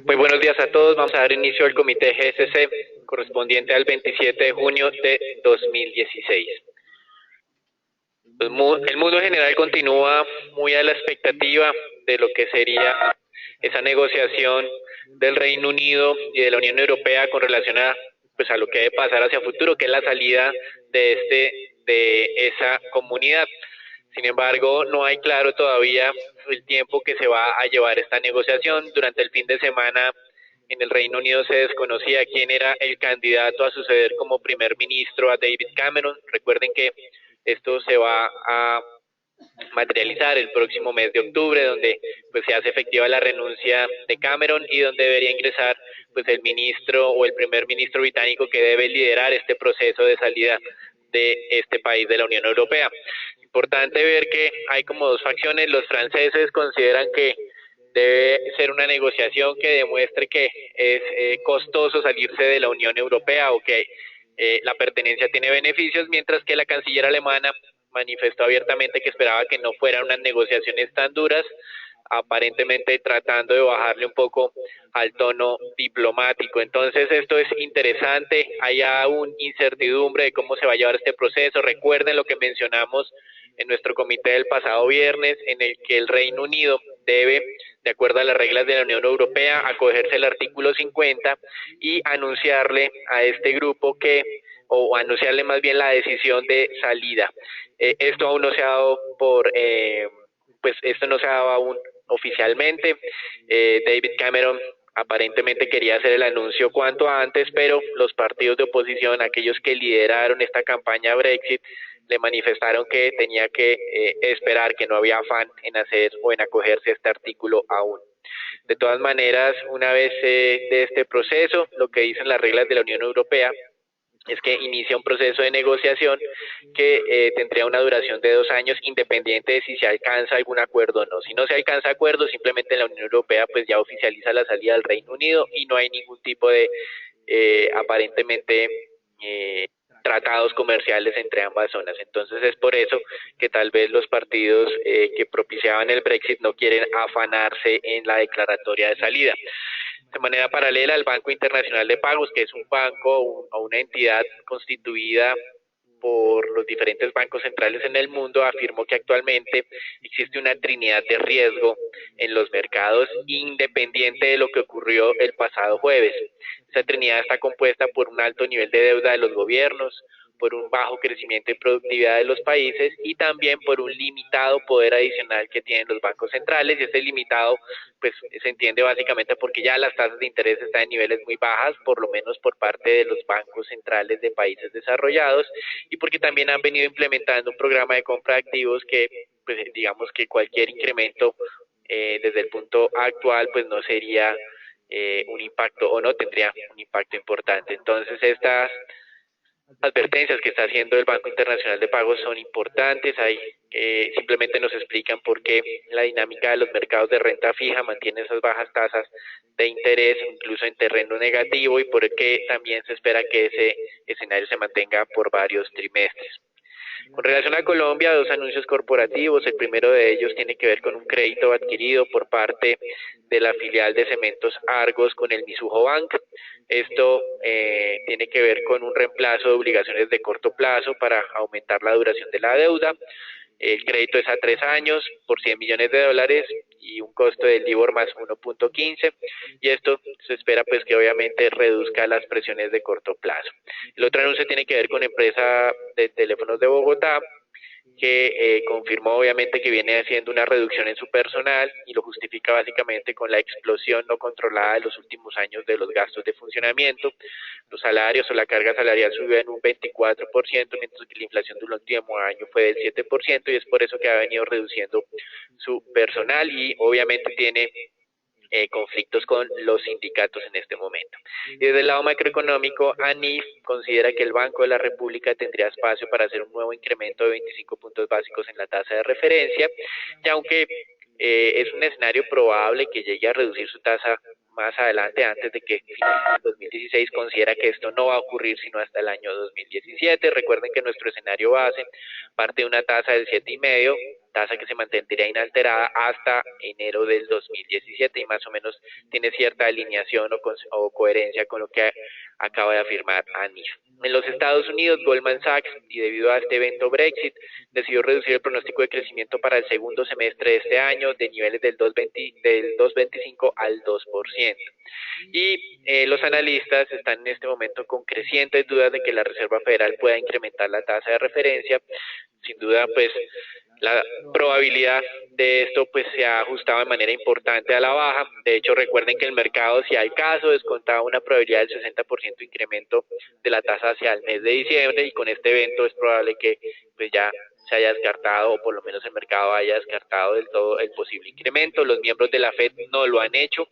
Muy buenos días a todos. Vamos a dar inicio al comité GSC correspondiente al 27 de junio de 2016. El mundo en general continúa muy a la expectativa de lo que sería esa negociación del Reino Unido y de la Unión Europea con relación a lo que debe pasar hacia futuro, que es la salida de esa comunidad. Sin embargo, no hay claro todavía el tiempo que se va a llevar esta negociación. Durante el fin de semana en el Reino Unido se desconocía quién era el candidato a suceder como primer ministro a David Cameron. Recuerden que esto se va a materializar el próximo mes de octubre, donde pues se hace efectiva la renuncia de Cameron y donde debería ingresar pues el ministro o el primer ministro británico que debe liderar este proceso de salida de este país de la Unión Europea. Importante ver que hay como dos facciones. Los franceses consideran que debe ser una negociación que demuestre que es costoso salirse de la Unión Europea o que la pertenencia tiene beneficios, mientras que la canciller alemana manifestó abiertamente que esperaba que no fueran unas negociaciones tan duras, aparentemente tratando de bajarle un poco al tono diplomático. Entonces esto es interesante, hay aún incertidumbre de cómo se va a llevar este proceso. Recuerden lo que mencionamos en nuestro comité del pasado viernes, en el que el Reino Unido debe, de acuerdo a las reglas de la Unión Europea, acogerse al artículo 50 y anunciarle a este grupo o anunciarle más bien la decisión de salida. Esto aún no se ha dado esto no se ha dado aún oficialmente. David Cameron aparentemente quería hacer el anuncio cuanto antes, pero los partidos de oposición, aquellos que lideraron esta campaña Brexit, le manifestaron que tenía que esperar, que no había afán en hacer o en acogerse a este artículo aún. De todas maneras, una vez de este proceso, lo que dicen las reglas de la Unión Europea es que inicia un proceso de negociación que tendría una duración de 2 años, independiente de si se alcanza algún acuerdo o no. Si no se alcanza acuerdo, simplemente la Unión Europea pues ya oficializa la salida del Reino Unido y no hay ningún tipo de aparentemente tratados comerciales entre ambas zonas. Entonces es por eso que tal vez los partidos que propiciaban el Brexit no quieren afanarse en la declaratoria de salida. De manera paralela, el Banco Internacional de Pagos, que es un banco o una entidad constituida por los diferentes bancos centrales en el mundo, afirmó que actualmente existe una trinidad de riesgo en los mercados independiente de lo que ocurrió el pasado jueves. Esa trinidad está compuesta por un alto nivel de deuda de los gobiernos, por un bajo crecimiento y productividad de los países y también por un limitado poder adicional que tienen los bancos centrales. Y este limitado pues se entiende básicamente porque ya las tasas de interés están en niveles muy bajas, por lo menos por parte de los bancos centrales de países desarrollados, y porque también han venido implementando un programa de compra de activos que pues digamos que cualquier incremento desde el punto actual pues no sería un impacto o no tendría un impacto importante. Entonces estas advertencias que está haciendo el Banco Internacional de Pagos son importantes. Ahí simplemente nos explican por qué la dinámica de los mercados de renta fija mantiene esas bajas tasas de interés, incluso en terreno negativo, y por qué también se espera que ese escenario se mantenga por varios trimestres. Con relación a Colombia, dos anuncios corporativos. El primero de ellos tiene que ver con un crédito adquirido por parte de la filial de Cementos Argos con el Mizuho Bank. Esto tiene que ver con un reemplazo de obligaciones de corto plazo para aumentar la duración de la deuda. El crédito es a 3 años por 100 millones de dólares y un costo del LIBOR más 1.15, y esto se espera pues que obviamente reduzca las presiones de corto plazo. El otro anuncio tiene que ver con empresa de teléfonos de Bogotá, que confirmó obviamente que viene haciendo una reducción en su personal y lo justifica básicamente con la explosión no controlada de los últimos años de los gastos de funcionamiento. Los salarios o la carga salarial subió en un 24%, mientras que la inflación del último año fue del 7%, y es por eso que ha venido reduciendo su personal y obviamente tiene conflictos con los sindicatos en este momento. Y desde el lado macroeconómico, ANIF considera que el Banco de la República tendría espacio para hacer un nuevo incremento de 25 puntos básicos en la tasa de referencia, y aunque es un escenario probable que llegue a reducir su tasa más adelante, antes de que finalice el 2016, considera que esto no va a ocurrir sino hasta el año 2017. Recuerden que nuestro escenario base parte de una tasa del 7,5%, tasa que se mantendría inalterada hasta enero del 2017 y más o menos tiene cierta alineación o coherencia con lo que acaba de afirmar Anif. En los Estados Unidos, Goldman Sachs, y debido a este evento Brexit, decidió reducir el pronóstico de crecimiento para el segundo semestre de este año de niveles del 2,25 al 2%. Y los analistas están en este momento con crecientes dudas de que la Reserva Federal pueda incrementar la tasa de referencia. Sin duda, pues la probabilidad de esto pues se ha ajustado de manera importante a la baja. De hecho, recuerden que el mercado, si al caso, descontaba una probabilidad del 60% de incremento de la tasa hacia el mes de diciembre, y con este evento es probable que pues ya se haya descartado, o por lo menos el mercado haya descartado del todo el posible incremento. Los miembros de la Fed no lo han hecho.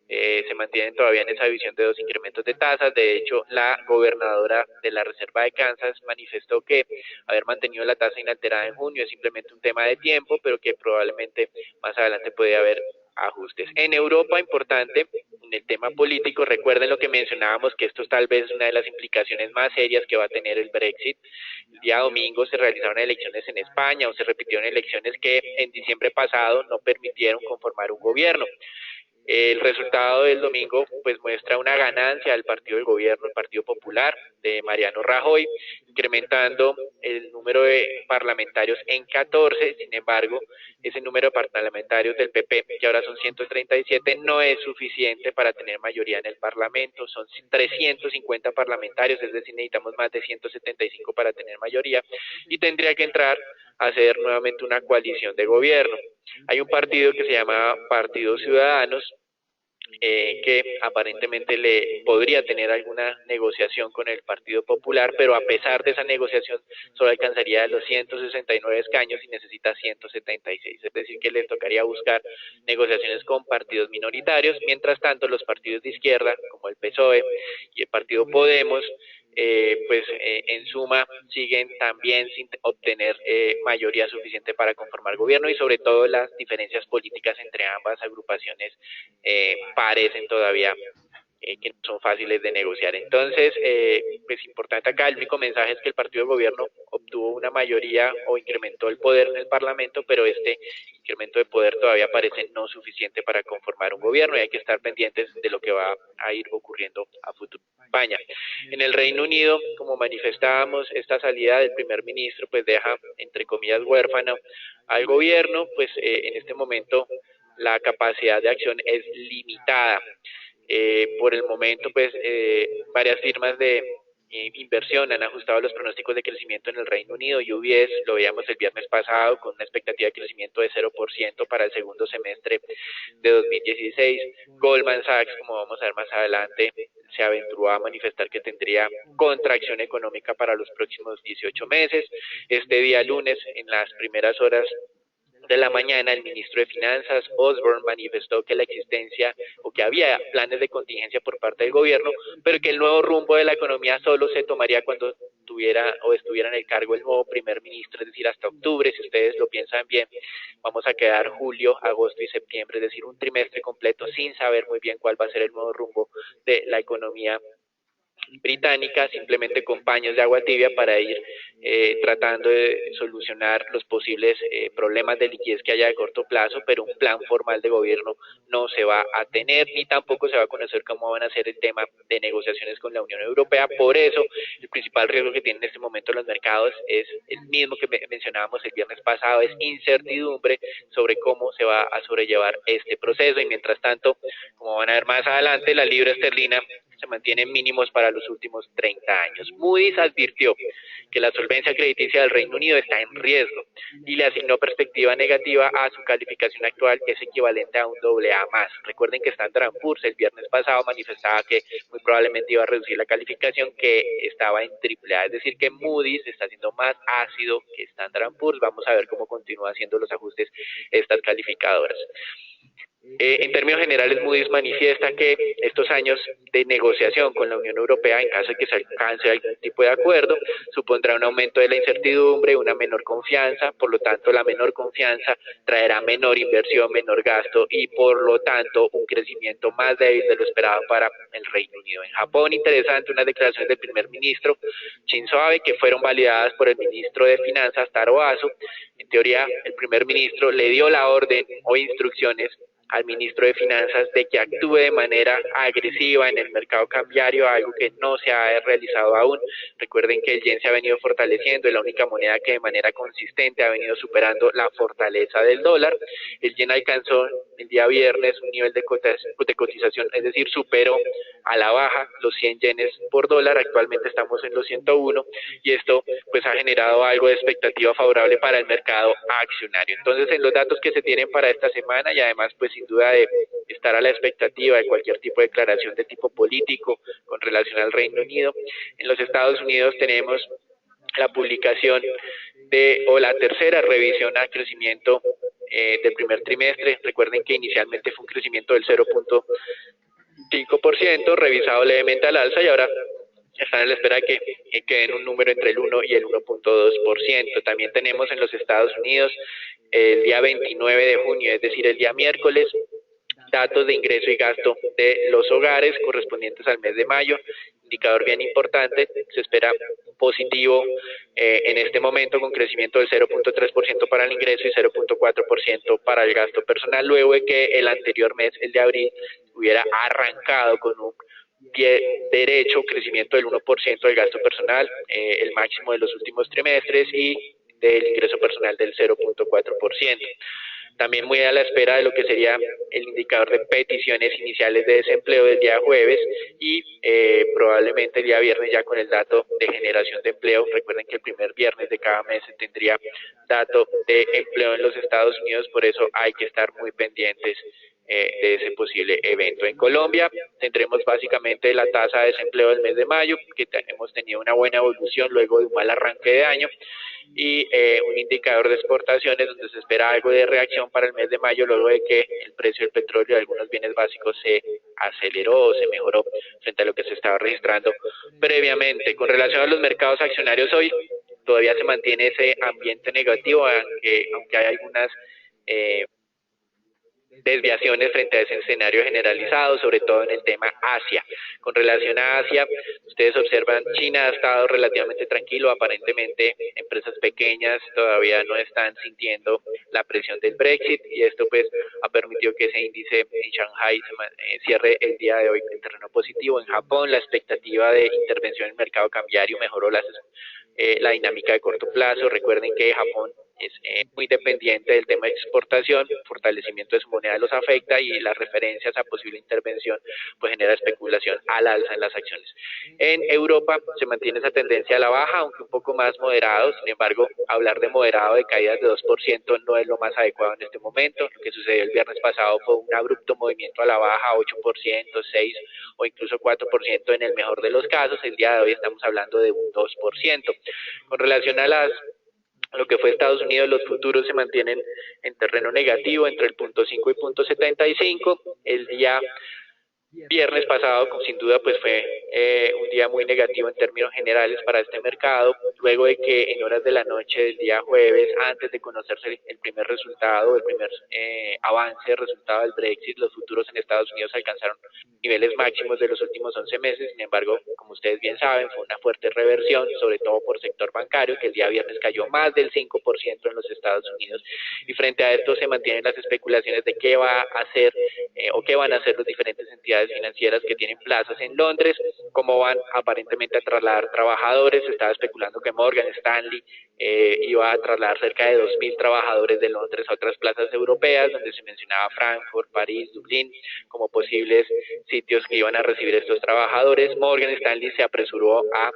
Se mantienen todavía en esa visión de 2 incrementos de tasas. De hecho, la gobernadora de la Reserva de Kansas manifestó que haber mantenido la tasa inalterada en junio es simplemente un tema de tiempo, pero que probablemente más adelante puede haber ajustes. En Europa, importante, en el tema político, recuerden lo que mencionábamos, que esto es tal vez una de las implicaciones más serias que va a tener el Brexit. El día domingo se realizaron elecciones en España, o se repitieron elecciones que en diciembre pasado no permitieron conformar un gobierno. El resultado del domingo pues muestra una ganancia del partido del gobierno, el Partido Popular de Mariano Rajoy, incrementando el número de parlamentarios en 14. Sin embargo, ese número de parlamentarios del PP, que ahora son 137, no es suficiente para tener mayoría en el Parlamento. Son 350 parlamentarios, es decir, necesitamos más de 175 para tener mayoría, y tendría que entrar a hacer nuevamente una coalición de gobierno. Hay un partido que se llama Partido Ciudadanos, que aparentemente le podría tener alguna negociación con el Partido Popular, pero a pesar de esa negociación solo alcanzaría los 169 escaños y necesita 176, es decir que le tocaría buscar negociaciones con partidos minoritarios. Mientras tanto, los partidos de izquierda como el PSOE y el Partido Podemos en suma siguen también sin obtener mayoría suficiente para conformar gobierno, y sobre todo las diferencias políticas entre ambas agrupaciones parecen todavía que no son fáciles de negociar. Entonces, pues importante acá, el único mensaje es que el partido de gobierno obtuvo una mayoría o incrementó el poder en el Parlamento, pero este incremento de poder todavía parece no suficiente para conformar un gobierno, y hay que estar pendientes de lo que va a ir ocurriendo a futuro en España. En el Reino Unido, como manifestábamos, esta salida del primer ministro pues deja, entre comillas, huérfano al gobierno. Pues en este momento la capacidad de acción es limitada. Por el momento, pues varias firmas de inversión han ajustado los pronósticos de crecimiento en el Reino Unido. UBS, lo veíamos el viernes pasado, con una expectativa de crecimiento de 0% para el segundo semestre de 2016. Goldman Sachs, como vamos a ver más adelante, se aventuró a manifestar que tendría contracción económica para los próximos 18 meses. Este día lunes, en las primeras horas de la mañana, el ministro de Finanzas, Osborne, manifestó que la existencia o que había planes de contingencia por parte del gobierno, pero que el nuevo rumbo de la economía solo se tomaría cuando tuviera o estuviera en el cargo el nuevo primer ministro, es decir, hasta octubre. Si ustedes lo piensan bien, vamos a quedar julio, agosto y septiembre, es decir, un trimestre completo sin saber muy bien cuál va a ser el nuevo rumbo de la economía británica, simplemente con paños de agua tibia para ir tratando de solucionar los posibles problemas de liquidez que haya de corto plazo, pero un plan formal de gobierno no se va a tener, ni tampoco se va a conocer cómo van a ser el tema de negociaciones con la Unión Europea. Por eso, el principal riesgo que tienen en este momento los mercados es el mismo que mencionábamos el viernes pasado, es incertidumbre sobre cómo se va a sobrellevar este proceso. Y mientras tanto, como van a ver más adelante, la libra esterlina se mantienen mínimos para los últimos 30 años. Moody's advirtió que la solvencia crediticia del Reino Unido está en riesgo y le asignó perspectiva negativa a su calificación actual, que es equivalente a un AA+. Recuerden que Standard & Poor's el viernes pasado manifestaba que muy probablemente iba a reducir la calificación, que estaba en AAA, es decir que Moody's está siendo más ácido que Standard & Poor's. Vamos a ver cómo continúa haciendo los ajustes estas calificadoras. En términos generales, Moody's manifiesta que estos años de negociación con la Unión Europea, en caso de que se alcance algún tipo de acuerdo, supondrá un aumento de la incertidumbre, una menor confianza, por lo tanto la menor confianza traerá menor inversión, menor gasto y por lo tanto un crecimiento más débil de lo esperado para el Reino Unido. En Japón, interesante, unas declaraciones del primer ministro Shinzo Abe que fueron validadas por el ministro de Finanzas Taro Aso. En teoría, el primer ministro le dio la orden o instrucciones al ministro de Finanzas de que actúe de manera agresiva en el mercado cambiario, algo que no se ha realizado aún. Recuerden que el yen se ha venido fortaleciendo, es la única moneda que de manera consistente ha venido superando la fortaleza del dólar. El yen alcanzó el día viernes un nivel de cotización, es decir, superó a la baja los 100 yenes por dólar, actualmente estamos en los 101 y esto pues ha generado algo de expectativa favorable para el mercado accionario. Entonces en los datos que se tienen para esta semana y además pues sin duda de estar a la expectativa de cualquier tipo de declaración de tipo político con relación al Reino Unido, en los Estados Unidos tenemos la publicación o la tercera revisión al crecimiento del primer trimestre. Recuerden que inicialmente fue un crecimiento del 0.5%, revisado levemente al alza y ahora están a la espera de que queden un número entre el 1 y el 1.2%. También tenemos en los Estados Unidos el día 29 de junio, es decir, el día miércoles, datos de ingreso y gasto de los hogares correspondientes al mes de mayo, indicador bien importante, se espera positivo en este momento con crecimiento del 0.3% para el ingreso y 0.4% para el gasto personal, luego de que el anterior mes, el de abril, hubiera arrancado con un pie derecho, crecimiento del 1% del gasto personal, el máximo de los últimos trimestres, y del ingreso personal del 0.4%. También muy a la espera de lo que sería el indicador de peticiones iniciales de desempleo del día jueves y probablemente el día viernes ya con el dato de generación de empleo. Recuerden que el primer viernes de cada mes se tendría dato de empleo en los Estados Unidos, por eso hay que estar muy pendientes de ese posible evento. En Colombia tendremos básicamente la tasa de desempleo del mes de mayo, que hemos tenido una buena evolución luego de un mal arranque de año, y un indicador de exportaciones donde se espera algo de reacción para el mes de mayo luego de que el precio del petróleo y algunos bienes básicos se aceleró o se mejoró frente a lo que se estaba registrando previamente. Con relación a los mercados accionarios hoy, todavía se mantiene ese ambiente negativo, aunque hay algunas desviaciones frente a ese escenario generalizado, sobre todo en el tema Asia. Con relación a Asia, ustedes observan, China ha estado relativamente tranquilo, aparentemente empresas pequeñas todavía no están sintiendo la presión del Brexit y esto pues ha permitido que ese índice en Shanghai cierre el día de hoy en terreno positivo. En Japón, la expectativa de intervención en el mercado cambiario mejoró la dinámica de corto plazo. Recuerden que Japón es muy dependiente del tema de exportación, fortalecimiento de su moneda los afecta y las referencias a posible intervención pues genera especulación al alza en las acciones. En Europa se mantiene esa tendencia a la baja, aunque un poco más moderado, sin embargo, hablar de moderado de caídas de 2% no es lo más adecuado en este momento. Lo que sucedió el viernes pasado fue un abrupto movimiento a la baja, 8%, 6% o incluso 4% en el mejor de los casos. El día de hoy estamos hablando de un 2%. Con relación a lo que fue Estados Unidos, los futuros se mantienen en terreno negativo entre el 0.5 y 0.75. El día viernes pasado, sin duda, pues fue un día muy negativo en términos generales para este mercado, luego de que en horas de la noche del día jueves, antes de conocerse el primer resultado, el primer avance, resultado del Brexit, los futuros en Estados Unidos alcanzaron niveles máximos de los últimos 11 meses. Sin embargo, como ustedes bien saben, fue una fuerte reversión, sobre todo por sector bancario, que el día viernes cayó más del 5% en los Estados Unidos, y frente a esto se mantienen las especulaciones de qué va a hacer o qué van a hacer las diferentes entidades financieras que tienen plazas en Londres, cómo van aparentemente a trasladar trabajadores. Se estaba especulando que Morgan Stanley iba a trasladar cerca de 2.000 trabajadores de Londres a otras plazas europeas, donde se mencionaba Frankfurt, París, Dublín, como posibles sitios que iban a recibir estos trabajadores. Morgan Stanley se apresuró a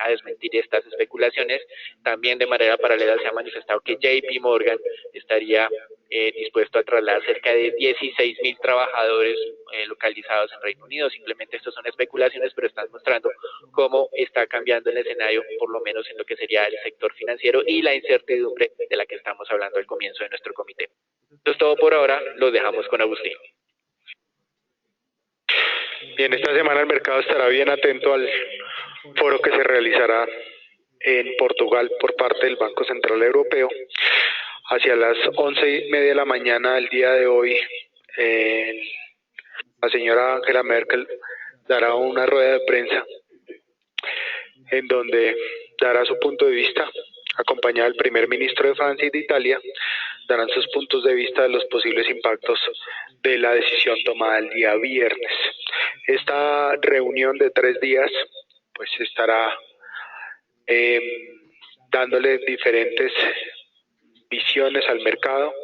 desmentir estas especulaciones. También de manera paralela se ha manifestado que JP Morgan estaría dispuesto a trasladar cerca de 16.000 trabajadores localizados en Reino Unido. Simplemente estas son especulaciones, pero están mostrando cómo está cambiando el escenario, por lo menos en lo que sería el sector financiero y la incertidumbre de la que estamos hablando al comienzo de nuestro comité. Esto es todo por ahora, los dejamos con Agustín. Bien, esta semana el mercado estará bien atento al foro que se realizará en Portugal por parte del Banco Central Europeo. Hacia las 11:30 de la mañana del día de hoy, la señora Angela Merkel dará una rueda de prensa en donde dará su punto de vista, acompañada del primer ministro de Francia y de Italia. Darán sus puntos de vista de los posibles impactos de la decisión tomada el día viernes. Esta reunión de 3 días pues estará dándole diferentes visiones al mercado,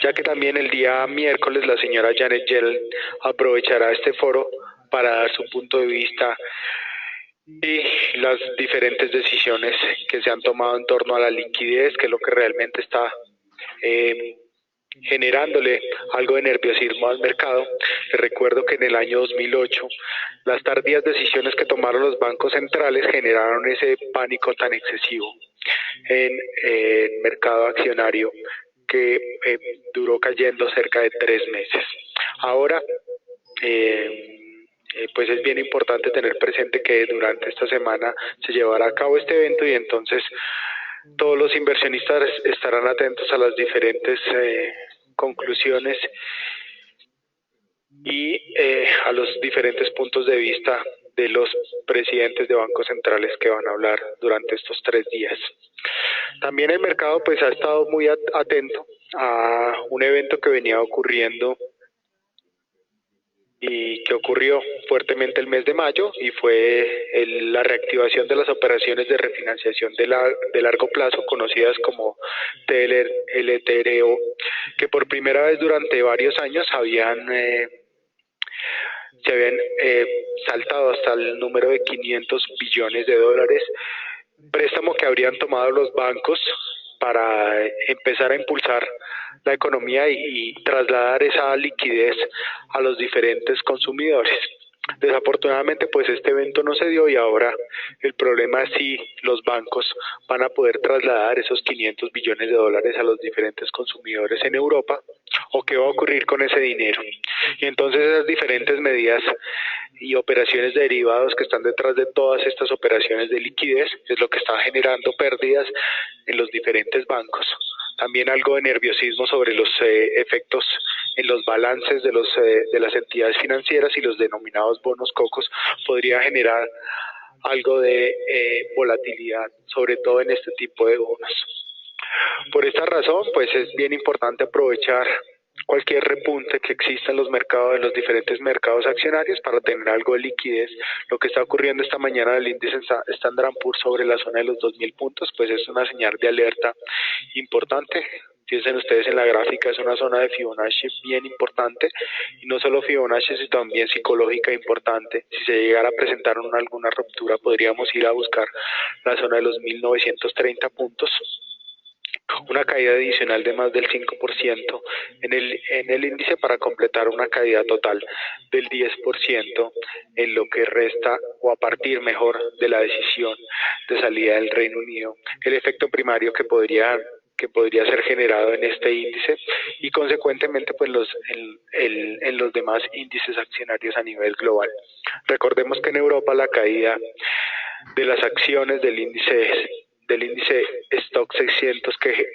ya que también el día miércoles la señora Janet Yellen aprovechará este foro para dar su punto de vista y las diferentes decisiones que se han tomado en torno a la liquidez, que es lo que realmente está generándole algo de nerviosismo al mercado. Les recuerdo que en el año 2008 las tardías decisiones que tomaron los bancos centrales generaron ese pánico tan excesivo en el mercado accionario que duró cayendo cerca de 3 meses. Ahora pues es bien importante tener presente que durante esta semana se llevará a cabo este evento y entonces todos los inversionistas estarán atentos a las diferentes conclusiones y a los diferentes puntos de vista de los presidentes de bancos centrales que van a hablar durante estos 3 días. También el mercado pues ha estado muy atento a un evento que venía ocurriendo y que ocurrió fuertamente el mes de mayo, y fue la reactivación de las operaciones de refinanciación de largo plazo, conocidas como TLTRO, que por primera vez durante varios años se habían saltado hasta el número de 500 billones de dólares, préstamo que habrían tomado los bancos para empezar a impulsar la economía y trasladar esa liquidez a los diferentes consumidores. Desafortunadamente pues este evento no se dio y ahora el problema es si los bancos van a poder trasladar esos 500 billones de dólares a los diferentes consumidores en Europa, o qué va a ocurrir con ese dinero. Y entonces esas diferentes medidas y operaciones de derivados que están detrás de todas estas operaciones de liquidez es lo que está generando pérdidas en los diferentes bancos. También algo de nerviosismo sobre los efectos en los balances de las entidades financieras, y los denominados bonos cocos podría generar algo de volatilidad, sobre todo en este tipo de bonos. Por esta razón, pues es bien importante aprovechar cualquier repunte que exista en los mercados, en los diferentes mercados accionarios, para tener algo de liquidez. Lo que está ocurriendo esta mañana del índice Standard & Poor's sobre la zona de los 2.000 puntos, pues es una señal de alerta importante. Fíjense ustedes en la gráfica, es una zona de Fibonacci bien importante, y no solo Fibonacci, sino también psicológica importante. Si se llegara a presentar alguna ruptura, podríamos ir a buscar la zona de los 1.930 puntos. Una caída adicional de más del 5% en el índice, para completar una caída total del 10% en lo que resta, o a partir mejor, de la decisión de salida del Reino Unido. El efecto primario que podría ser generado en este índice y consecuentemente pues en los demás índices accionarios a nivel global. Recordemos que en Europa la caída de las acciones del índice Stock 600, que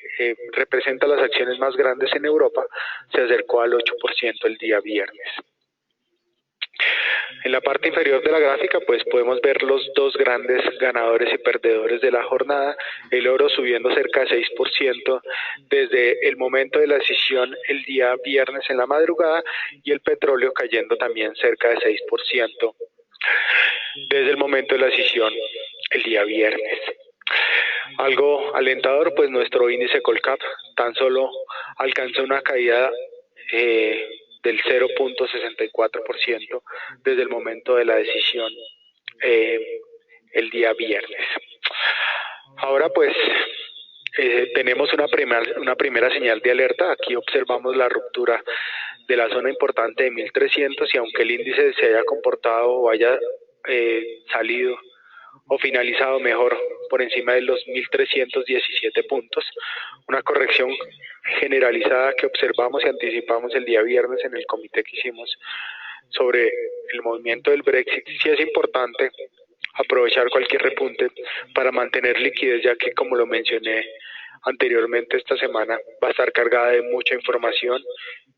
representa las acciones más grandes en Europa, se acercó al 8% el día viernes. En la parte inferior de la gráfica pues podemos ver los dos grandes ganadores y perdedores de la jornada: el oro subiendo cerca de 6% desde el momento de la decisión el día viernes en la madrugada, y el petróleo cayendo también cerca de 6% desde el momento de la decisión el día viernes. Algo alentador, pues nuestro índice Colcap tan solo alcanzó una caída del 0.64% desde el momento de la decisión el día viernes. Ahora pues tenemos una primera señal de alerta. Aquí observamos la ruptura de la zona importante de 1300 y aunque el índice se haya comportado o haya salido o finalizado mejor por encima de los 1317 puntos, una corrección generalizada que observamos y anticipamos el día viernes en el comité que hicimos sobre el movimiento del Brexit. Sí es importante aprovechar cualquier repunte para mantener liquidez, ya que, como lo mencioné anteriormente, esta semana va a estar cargada de mucha información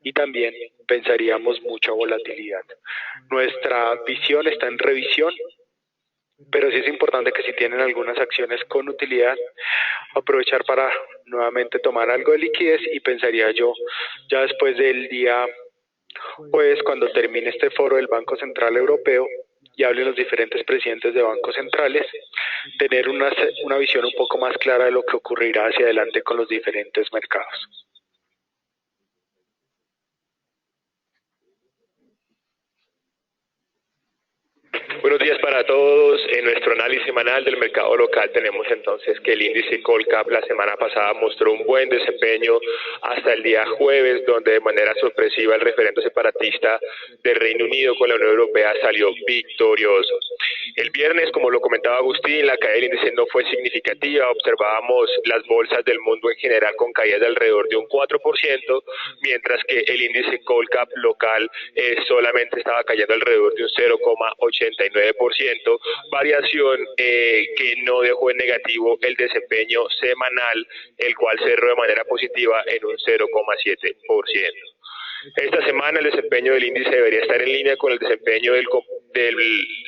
y también pensaríamos mucha volatilidad. Nuestra visión está en revisión, pero sí es importante que si tienen algunas acciones con utilidad, aprovechar para nuevamente tomar algo de liquidez, y pensaría yo, ya después del día jueves, cuando termine este foro del Banco Central Europeo y hablen los diferentes presidentes de bancos centrales, tener una visión un poco más clara de lo que ocurrirá hacia adelante con los diferentes mercados. Buenos días para todos. En nuestro análisis semanal del mercado local tenemos entonces que el índice Colcap la semana pasada mostró un buen desempeño hasta el día jueves, donde de manera sorpresiva el referendo separatista del Reino Unido con la Unión Europea salió victorioso. El viernes, como lo comentaba Agustín, la caída del índice no fue significativa. Observábamos las bolsas del mundo en general con caídas de alrededor de un 4%, mientras que el índice Colcap local solamente estaba cayendo alrededor de un 0,89%, variación que no dejó en negativo el desempeño semanal, el cual cerró de manera positiva en un 0,7%. Esta semana el desempeño del índice debería estar en línea con el desempeño de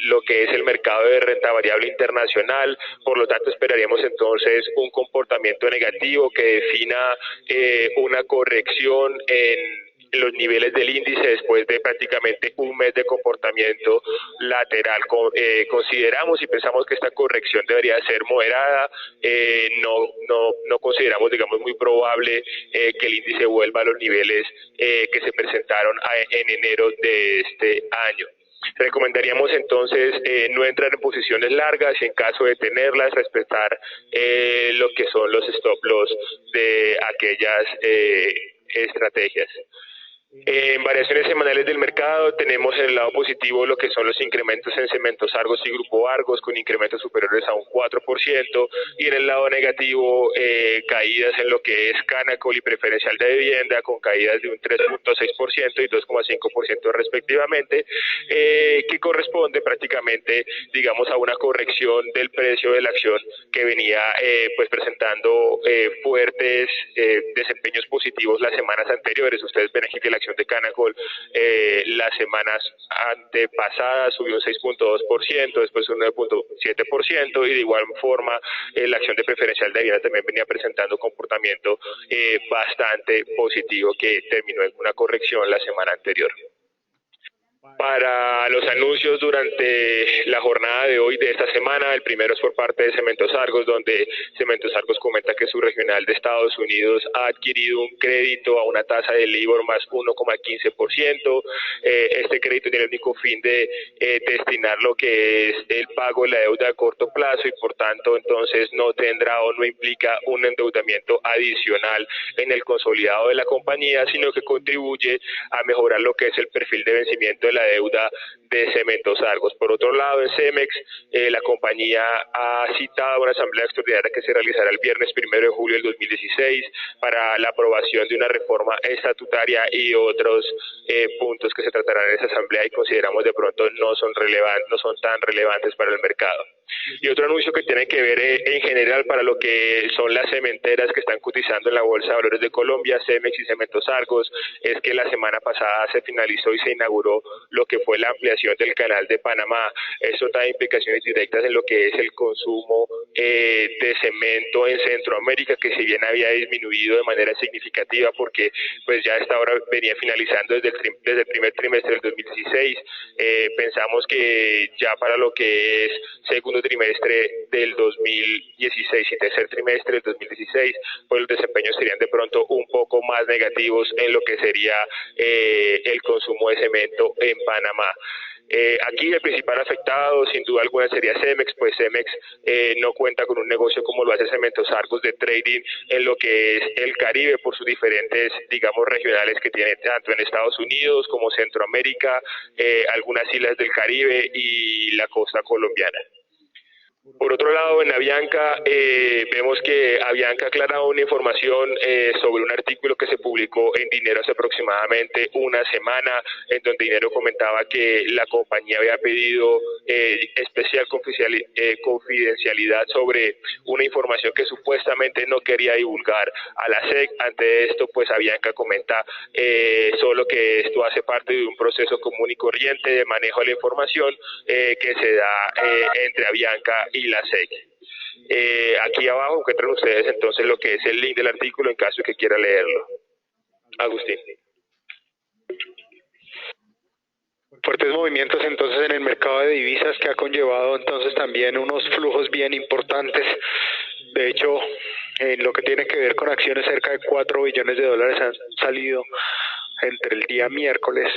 lo que es el mercado de renta variable internacional. Por lo tanto, esperaríamos entonces un comportamiento negativo que defina una corrección en los niveles del índice después de prácticamente un mes de comportamiento lateral. Consideramos y pensamos que esta corrección debería ser moderada. No consideramos, digamos, muy probable que el índice vuelva a los niveles que se presentaron en enero de este año. Recomendaríamos entonces no entrar en posiciones largas y, en caso de tenerlas, respetar lo que son los stop loss de aquellas estrategias. En variaciones semanales del mercado tenemos en el lado positivo lo que son los incrementos en Cementos Argos y Grupo Argos con incrementos superiores a un 4%, y en el lado negativo caídas en lo que es Canacol y Preferencial de Vivienda con caídas de un 3.6% y 2,5% respectivamente, que corresponde prácticamente, digamos, a una corrección del precio de la acción que venía pues presentando fuertes desempeños positivos las semanas anteriores. Ustedes ven aquí que la acción de Canacol las semanas antepasadas subió un 6.2%, después un 9.7%, y de igual forma la acción de Preferencial de Vivienda también venía presentando comportamiento bastante positivo que terminó en una corrección la semana anterior. Para los anuncios durante la jornada de hoy, de esta semana, el primero es por parte de Cementos Argos, donde Cementos Argos comenta que su regional de Estados Unidos ha adquirido un crédito a una tasa de LIBOR más 1,15%. Este crédito tiene el único fin de destinar lo que es el pago de la deuda a corto plazo, y por tanto entonces no tendrá o no implica un endeudamiento adicional en el consolidado de la compañía, sino que contribuye a mejorar lo que es el perfil de vencimiento de la deuda de Cementos Argos. Por otro lado, en Cemex, la compañía ha citado una asamblea extraordinaria que se realizará el viernes 1 de julio del 2016 para la aprobación de una reforma estatutaria y otros puntos que se tratarán en esa asamblea y consideramos de pronto no son tan relevantes para el mercado. Y otro anuncio que tiene que ver en general para lo que son las cementeras que están cotizando en la Bolsa de Valores de Colombia, Cemex y Cementos Argos, es que la semana pasada se finalizó y se inauguró lo que fue la ampliación del Canal de Panamá. Esto trae implicaciones directas en lo que es el consumo de cemento en Centroamérica, que si bien había disminuido de manera significativa porque pues ya a esta hora venía finalizando desde el primer trimestre del 2016, pensamos que ya para lo que es segundo trimestre del 2016 y tercer trimestre del 2016, pues los desempeños serían de pronto un poco más negativos en lo que sería el consumo de cemento en Panamá. Aquí el principal afectado, sin duda alguna, sería Cemex, pues Cemex no cuenta con un negocio como lo hace Cementos Argos de trading en lo que es el Caribe por sus diferentes, digamos, regionales que tiene tanto en Estados Unidos como Centroamérica, algunas islas del Caribe y la costa colombiana. Por otro lado, en Avianca vemos que Avianca ha aclarado una información sobre un artículo que se publicó en Dinero hace aproximadamente una semana, en donde Dinero comentaba que la compañía había pedido especial confidencialidad sobre una información que supuestamente no quería divulgar a la SEC. Ante esto, pues Avianca comenta solo que esto hace parte de un proceso común y corriente de manejo de la información que se da entre Avianca y la SEC. Aquí abajo encuentran ustedes entonces lo que es el link del artículo en caso de que quiera leerlo. Agustín. Fuertes movimientos entonces en el mercado de divisas que ha conllevado entonces también unos flujos bien importantes. De hecho, en lo que tiene que ver con acciones, cerca de 4 billones de dólares han salido entre el día miércoles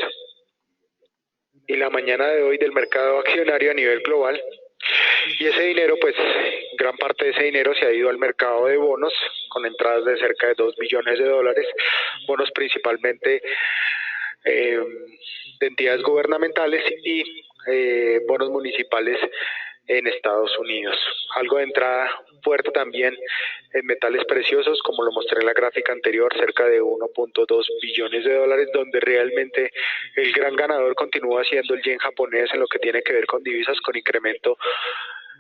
y la mañana de hoy del mercado accionario a nivel global. Y ese dinero, pues gran parte de ese dinero se ha ido al mercado de bonos con entradas de cerca de 2 billones de dólares, bonos principalmente de entidades gubernamentales y bonos municipales en Estados Unidos. Algo de entrada fuerte también en metales preciosos, como lo mostré en la gráfica anterior, cerca de 1.2 billones de dólares, donde realmente el gran ganador continúa siendo el yen japonés en lo que tiene que ver con divisas, con incremento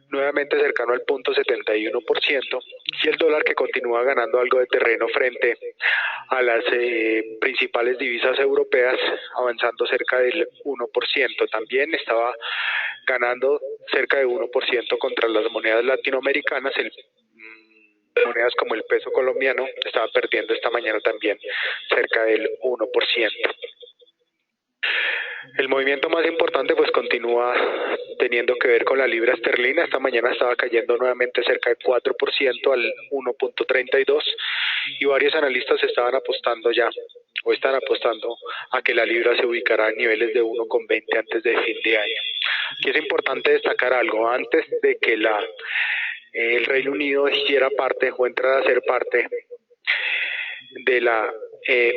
nuevamente cercano al 0.71%, y el dólar que continúa ganando algo de terreno frente a las principales divisas europeas, avanzando cerca del 1%. También estaba ganando cerca de 1% contra las monedas latinoamericanas. Monedas como el peso colombiano estaba perdiendo esta mañana también cerca del 1%. El movimiento más importante pues continúa teniendo que ver con la libra esterlina. Esta mañana estaba cayendo nuevamente cerca de 4% al 1.32, y varios analistas estaban apostando ya o están apostando a que la libra se ubicará a niveles de 1.20 antes de fin de año. Aquí es importante destacar algo: antes de que el Reino Unido hiciera parte o entrara a ser parte de la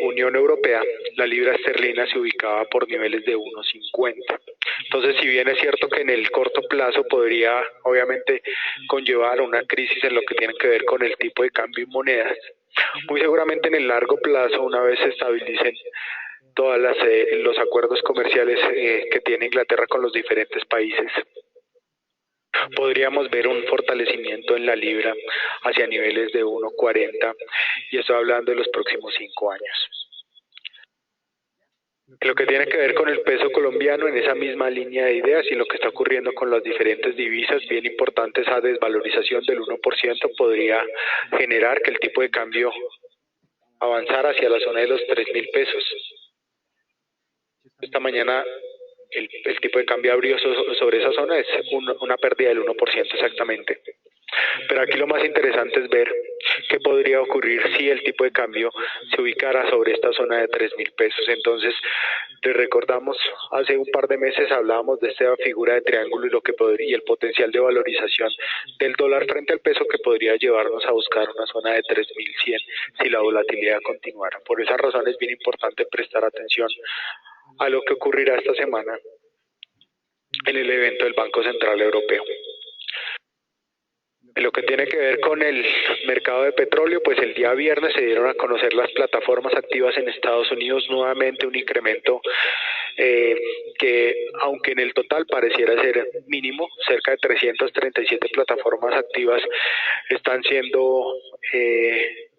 Unión Europea, la libra esterlina se ubicaba por niveles de 1.50. Entonces, si bien es cierto que en el corto plazo podría obviamente conllevar una crisis en lo que tiene que ver con el tipo de cambio y monedas, muy seguramente en el largo plazo, una vez se estabilicen todos los acuerdos comerciales que tiene Inglaterra con los diferentes países, podríamos ver un fortalecimiento en la libra hacia niveles de 1.40, y estoy hablando de los próximos 5 años. En lo que tiene que ver con el peso colombiano, en esa misma línea de ideas y lo que está ocurriendo con las diferentes divisas, bien importante, esa desvalorización del 1% podría generar que el tipo de cambio avanzara hacia la zona de los 3.000 pesos. Esta mañana el tipo de cambio abrió sobre esa zona, es una pérdida del 1% exactamente. Pero aquí lo más interesante es ver qué podría ocurrir si el tipo de cambio se ubicara sobre esta zona de 3.000 pesos. Entonces, les recordamos, hace un par de meses hablábamos de esta figura de triángulo y el potencial de valorización del dólar frente al peso que podría llevarnos a buscar una zona de 3.100 si la volatilidad continuara. Por esa razón es bien importante prestar atención a lo que ocurrirá esta semana en el evento del Banco Central Europeo. En lo que tiene que ver con el mercado de petróleo, pues el día viernes se dieron a conocer las plataformas activas en Estados Unidos, nuevamente un incremento que, aunque en el total pareciera ser mínimo, cerca de 337 plataformas activas están siendo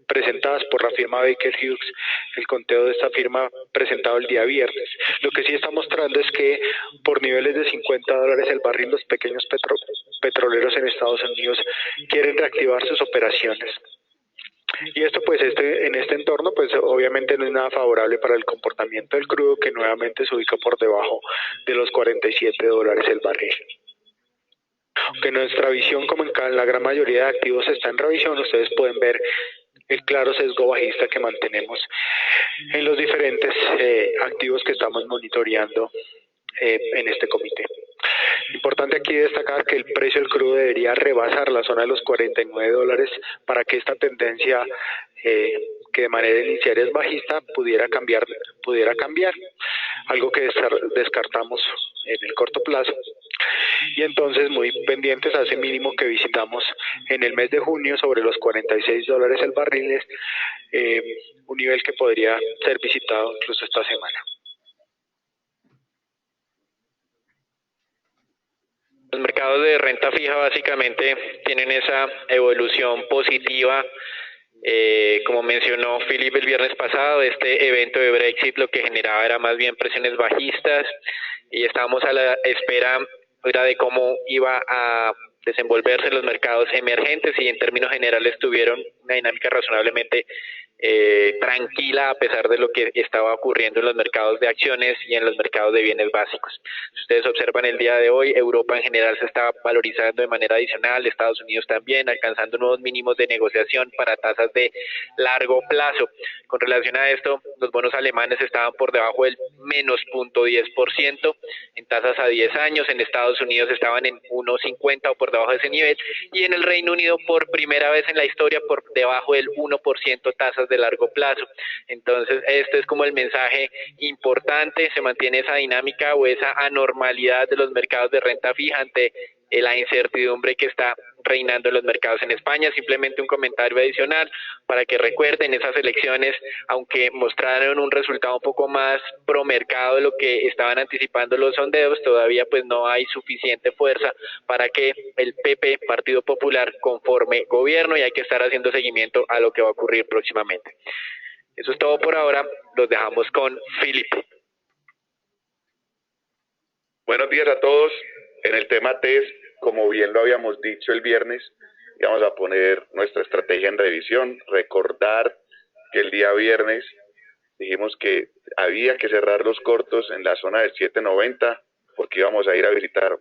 presentadas por la firma Baker Hughes. El conteo de esta firma presentado el día viernes. Lo que sí está mostrando es que por niveles de $50 el barril, los pequeños petroleros en Estados Unidos quieren reactivar sus operaciones. Y esto pues en este entorno pues obviamente no es nada favorable para el comportamiento del crudo, que nuevamente se ubica por debajo de los $47 el barril. Aunque nuestra visión, como en la gran mayoría de activos, está en revisión, ustedes pueden ver el claro sesgo bajista que mantenemos en los diferentes activos que estamos monitoreando en este comité. Importante aquí destacar que el precio del crudo debería rebasar la zona de los $49 para que esta tendencia que de manera inicial es bajista pudiera cambiar, algo que descartamos en el corto plazo. Y entonces muy pendientes a ese mínimo que visitamos en el mes de junio sobre los $46 el barril, un nivel que podría ser visitado incluso esta semana. Los mercados de renta fija básicamente tienen esa evolución positiva. Como mencionó Philip el viernes pasado, este evento de Brexit lo que generaba era más bien presiones bajistas y estábamos a la espera de cómo iba a desenvolverse los mercados emergentes, y en términos generales tuvieron una dinámica razonablemente tranquila a pesar de lo que estaba ocurriendo en los mercados de acciones y en los mercados de bienes básicos. Si ustedes observan el día de hoy, Europa en general se está valorizando de manera adicional, Estados Unidos también, alcanzando nuevos mínimos de negociación para tasas de largo plazo. Con relación a esto, los bonos alemanes estaban por debajo del menos 0.10% en tasas a 10 años, en Estados Unidos estaban en 1.50 o por debajo de ese nivel, y en el Reino Unido por primera vez en la historia por debajo del 1% tasas de largo plazo. Entonces este es como el mensaje importante, se mantiene esa dinámica o esa anormalidad de los mercados de renta fija ante la incertidumbre que está reinando en los mercados en España. Simplemente un comentario adicional para que recuerden, esas elecciones, aunque mostraron un resultado un poco más pro mercado de lo que estaban anticipando los sondeos, todavía pues no hay suficiente fuerza para que el PP, Partido Popular, conforme gobierno, y hay que estar haciendo seguimiento a lo que va a ocurrir próximamente. Eso es todo por ahora, los dejamos con Philip. Buenos días a todos. En el tema TES, como bien lo habíamos dicho el viernes, íbamos a poner nuestra estrategia en revisión. Recordar que el día viernes dijimos que había que cerrar los cortos en la zona del 7.90 porque íbamos a ir a visitar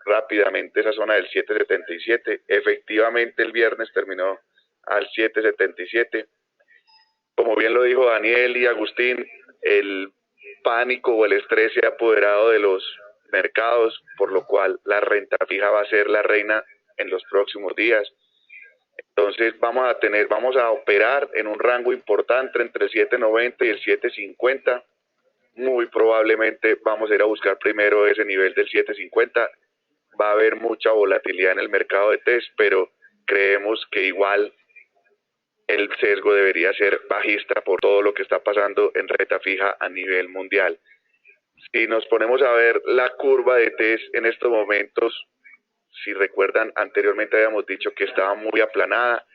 rápidamente esa zona del 7.77. Efectivamente el viernes terminó al 7.77. Como bien lo dijo Daniel y Agustín, el pánico o el estrés se ha apoderado de los mercados, por lo cual la renta fija va a ser la reina en los próximos días. Entonces vamos a operar en un rango importante entre el 7.90 y el 7.50. Muy probablemente vamos a ir a buscar primero ese nivel del 7.50. Va a haber mucha volatilidad en el mercado de TES, pero creemos que igual el sesgo debería ser bajista por todo lo que está pasando en renta fija a nivel mundial. Si nos ponemos a ver la curva de TES en estos momentos, si recuerdan, anteriormente habíamos dicho que estaba muy aplanada,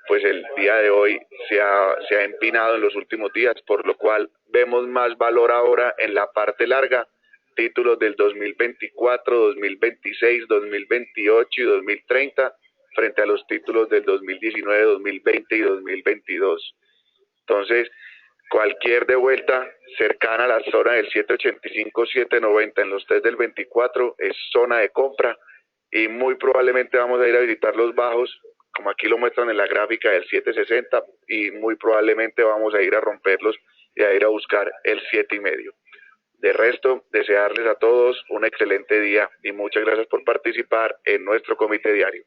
pues el día de hoy se ha empinado en los últimos días, por lo cual vemos más valor ahora en la parte larga, títulos del 2024, 2026, 2028 y 2030, frente a los títulos del 2019, 2020 y 2022. Entonces, cualquier de vuelta cercana a la zona del 785, 790 en los test del 24 es zona de compra, y muy probablemente vamos a ir a visitar los bajos, como aquí lo muestran en la gráfica, del 760, y muy probablemente vamos a ir a romperlos y a ir a buscar el 7.5. De resto, desearles a todos un excelente día y muchas gracias por participar en nuestro comité diario.